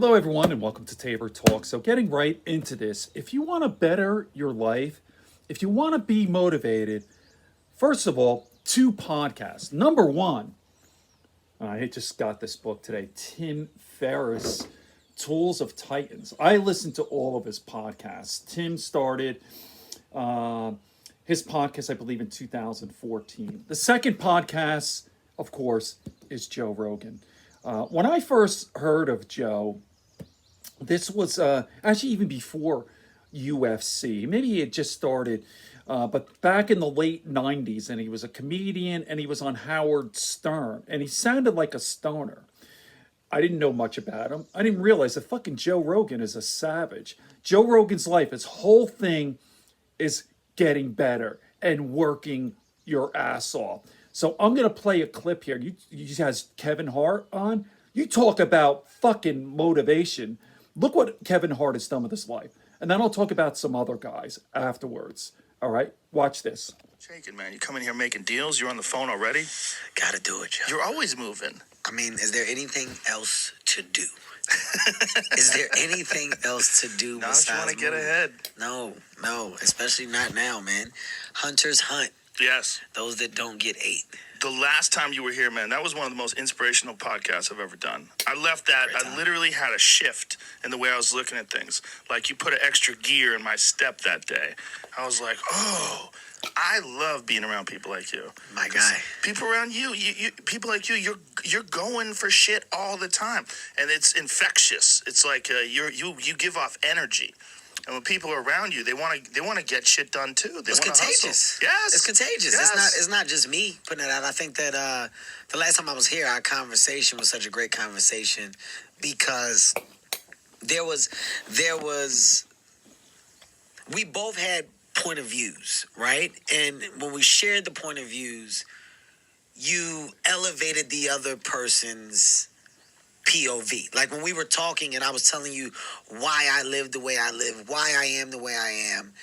Hello, everyone, and welcome to Tabor Talk. So, getting right into this, if you want to better your life, if you want to be motivated, first of all, two podcasts. Number one, I just got this book today, Tim Ferriss, Tools of Titans. I listened to all of his podcasts. Tim started uh, his podcast, I believe, in 2014. The second podcast, of course, is Joe Rogan. When I first heard of Joe, this was actually even before UFC. Maybe he had just started, but back in the late 90s, and he was a comedian and he was on Howard Stern, and he sounded like a stoner. I didn't know much about him. I didn't realize that fucking Joe Rogan is a savage. Joe Rogan's life, his whole thing is getting better and working your ass off. So I'm gonna play a clip here. You has Kevin Hart on. You talk about fucking motivation. Look what Kevin Hart has done with his life. And then I'll talk about some other guys afterwards. All right? Watch this. Shaking, man. You come in here making deals. You're on the phone already. Gotta do it, Joe. You're always moving. I mean, is there anything else to do? Is there anything else to do Now besides you want to get move? ahead. No, especially not now, man. Hunters hunt. Yes. Those that don't get ate. The last time you were here, man, that was one of the most inspirational podcasts I've ever done. I left that. I literally had a shift in the way I was looking at things. Like you put an extra gear in my step that day. I was like, oh, I love being around people like you. My guy. People around you, people like you, you're going for shit all the time, and it's infectious. It's like you give off energy. And when people are around you, they want to get shit done too. It's contagious. Hustle. Yes, it's contagious. Yes. It's not just me putting it out. I think that the last time I was here, our conversation was such a great conversation because there was we both had point of views, right? And when we shared the point of views, you elevated the other person's POV. Like when we were talking and I was telling you why I live the way I live, why I am the way I am,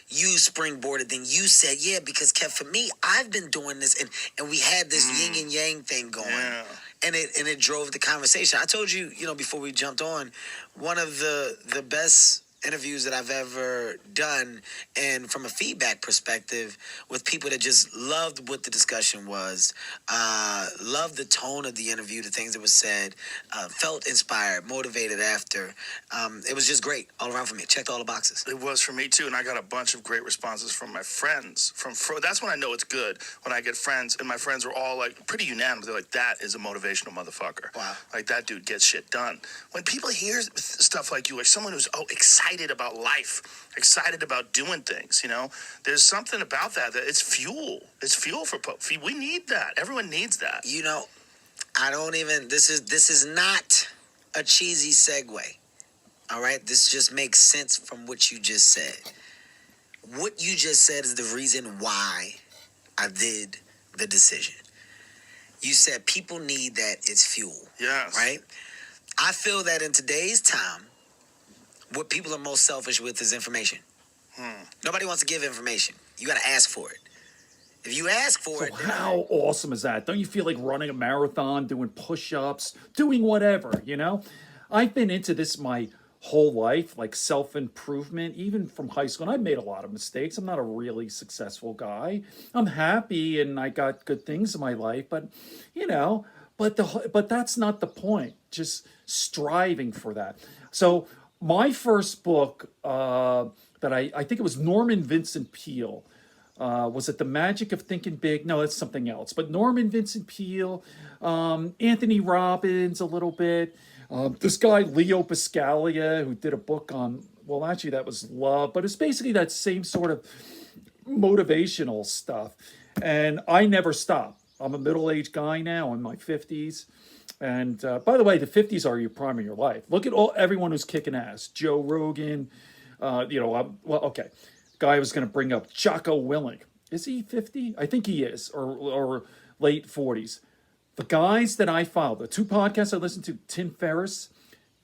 you springboarded. Then you said, yeah, because Kev, for me, I've been doing this, and we had this yin and yang thing going. Yeah. And it drove the conversation. I told you, before we jumped on, one of the best interviews that I've ever done, and from a feedback perspective, with people that just loved what the discussion was, loved the tone of the interview, the things that was said, felt inspired, motivated after. It was just great all around for me. Checked all the boxes. It was for me too, and I got a bunch of great responses from my friends. That's when I know it's good, when I get friends, and my friends were all like pretty unanimous. They're like, that is a motivational motherfucker. Wow. Like that dude gets shit done. When people hear stuff like you, like someone who's excited about life, excited about doing things, there's something about that it's fuel. It's fuel for we need that. Everyone needs that. I don't even. This is not a cheesy segue. All right, this just makes sense from what you just said. What you just said is the reason why I did the decision. You said people need that. It's fuel. Yes. Right? I feel that in today's time, what people are most selfish with is information. Nobody wants to give information. You got to ask for it. If you ask for it... How awesome is that? Don't you feel like running a marathon, doing push-ups, doing whatever, I've been into this my whole life, like self-improvement, even from high school. And I've made a lot of mistakes. I'm not a really successful guy. I'm happy and I got good things in my life, but, but that's not the point. Just striving for that. So my first book that I think it was Norman Vincent Peale. Was it The Magic of Thinking Big? No, it's something else. But Norman Vincent Peale, Anthony Robbins a little bit. This guy, Leo Buscaglia, who did a book on, well, actually that was love, but it's basically that same sort of motivational stuff. And I never stop. I'm a middle-aged guy now in my 50s. And by the way, the 50s are your prime of your life. Look at everyone who's kicking ass. Joe Rogan, okay. Guy I was going to bring up, Jocko Willink. Is he 50? I think he is, or late 40s. The guys that I follow, the two podcasts I listen to, Tim Ferriss,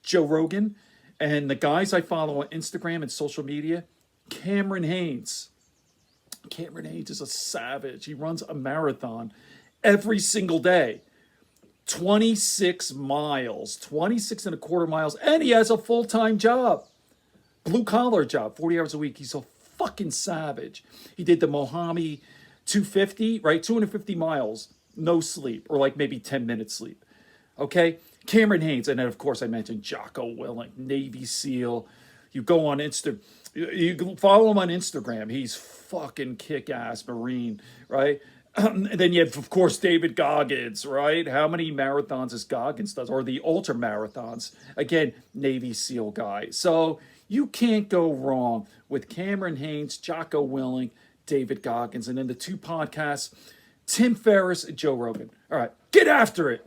Joe Rogan, and the guys I follow on Instagram and social media, Cameron Hanes. Cameron Hanes is a savage. He runs a marathon every single day. 26 miles, 26 and a quarter miles, and he has a full-time job, blue collar job, 40 hours a week. He's a fucking savage. He did the Mohami 250, right? 250 miles, no sleep, or like maybe 10 minutes sleep. Okay? Cameron Haynes, and then of course I mentioned Jocko Willink, Navy SEAL. You go on you follow him on Instagram. He's fucking kick-ass Marine, right? And then you have, of course, David Goggins, right? How many marathons has Goggins does, or the ultra marathons? Again, Navy SEAL guy. So you can't go wrong with Cameron Haynes, Jocko Willink, David Goggins, and then the two podcasts, Tim Ferriss and Joe Rogan. All right, get after it.